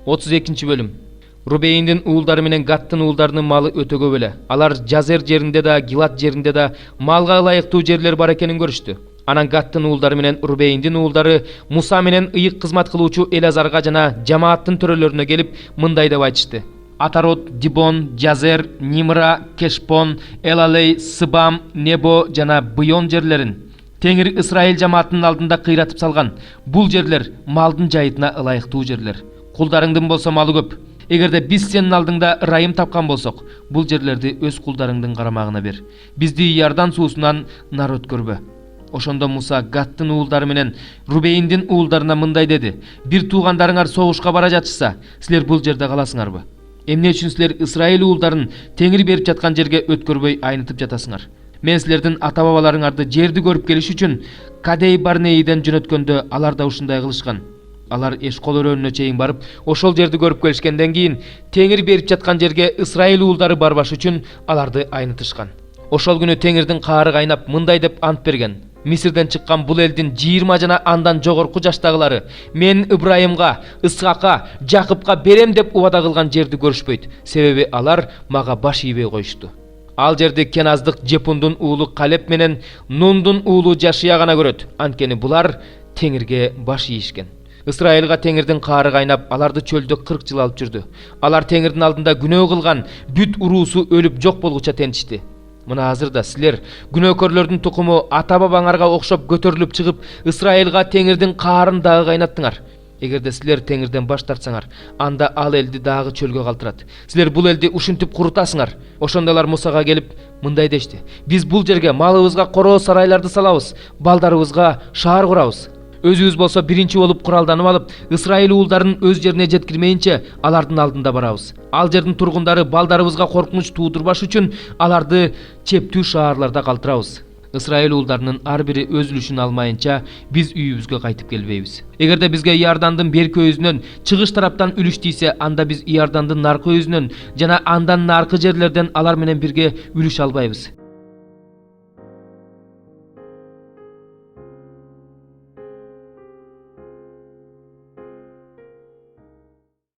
32 bölüm. Rubeyndин уулдары менен Гаттын уулдарынын малы өтө көп эле. Алар Жазер жеринде да, Гилат жеринде да малга ылайыктуу жерлер бар экенин көрүштү. Анан Гаттын уулдары менен Рубейндин уулдары Муса менен ыйык кызмат кылуучу Элазарга жана жамааттын төрөлөрүнө келип мындай деп айтышты: Атарот, Дибон, Жазер, Нимра, Кешпон, Элалей, Сыбам, Небо жана Быйон жерлерин Теңир Исраил жамаатынын алдында кыйратып салган. Бул жерлер малдын жайытына ылайыктуу жерлер. Кулдарыңдын болсо малы көп. Эгерде биз сенин алдыңда ырайым тапкан болсок, бул жерлерди өз кулдарыңдын карамагына бер. Бизди Иордан суусунан нар өткөрбө. Ошондо Муса Гаттын уулдары менен Рубейндин уулдарына мындай деди: Бир туугандарыңар согушка бара жатышса, силер бул жерде каласыңарбы? Эмне үчүн силер Исраил уулдарын Теңир берип жаткан жерге өткөрбөй айнытып жатасыңар? Мен силердин ата-бабаларыңарды жерди көрүп келиш үчүн Кадей Барнеиден жөнөткөндө алар да ушундай кылышкан. Алар Эшкол өрөөнүнө чейин барып, ошол жерди көрүп келишкенден кийин Теңир берип жаткан жерге Исраил уулдары барбаш үчүн аларды айнытышкан. Ошол күнү Теңирдин каары кайнап мындай деп ант берген: Мисирден чыккан бул элдин 20 жана андан жогорку жаштагылары мен Ибрайымга, Исхакка, Жакыпка берем деп убада кылган жерди көрүшпөйт. Себеби алар мага баш ийбей коюшту. Ал жерди Кеназдык Жепундун уулу Калеп менен Нундун уулу Жашия гана көрөт. Анткени булар Теңирге баш ийишкен. Исраилга Теңирдин каары кайнап, аларды чөлдө 40 жыл алып жүрдү. Алар Теңирдин алдында күнөө кылган, бүт уруусу өлүп жок болгуча тентишти. Мына азыр да силер күнөөкөрлөрдүн тукуму ата-бабаңарга окшоп көтөрүлүп чыгып, Исраилга Теңирдин каарын дагы кайнаттыңар. Эгерде силер Теңирден баш тартсаңар, анда ал элди дагы чөлгө калтырат. Силер бул элди ушинтип курутасыңар. Ошондо алар Мусага келип мындай дешти: Биз бул жерге малыбызга короо сарайларды салабыз, балдарыбызга шаар курабыз. Өзүбүз болсо биринчи болуп куралданып алып, Исраил уулдарын өз жерине жеткирмейинче алардын алдында барабыз. Ал жердин тургундары балдарыбызга коркунуч туудурбаш үчүн аларды чептүү шаарларда калтырабыз. Исраил уулдарынын ар бири өз үлүшүн алмайынча биз үйүбүзгө кайтып келбейбиз. Эгерде бизге Иордандын берки өзүнөн чыгыш тараптан үлүш тийсе, анда биз Иордандын наркы өзүнөн жана андан наркы жерлерден алар менен бирге үлүш албайбыз.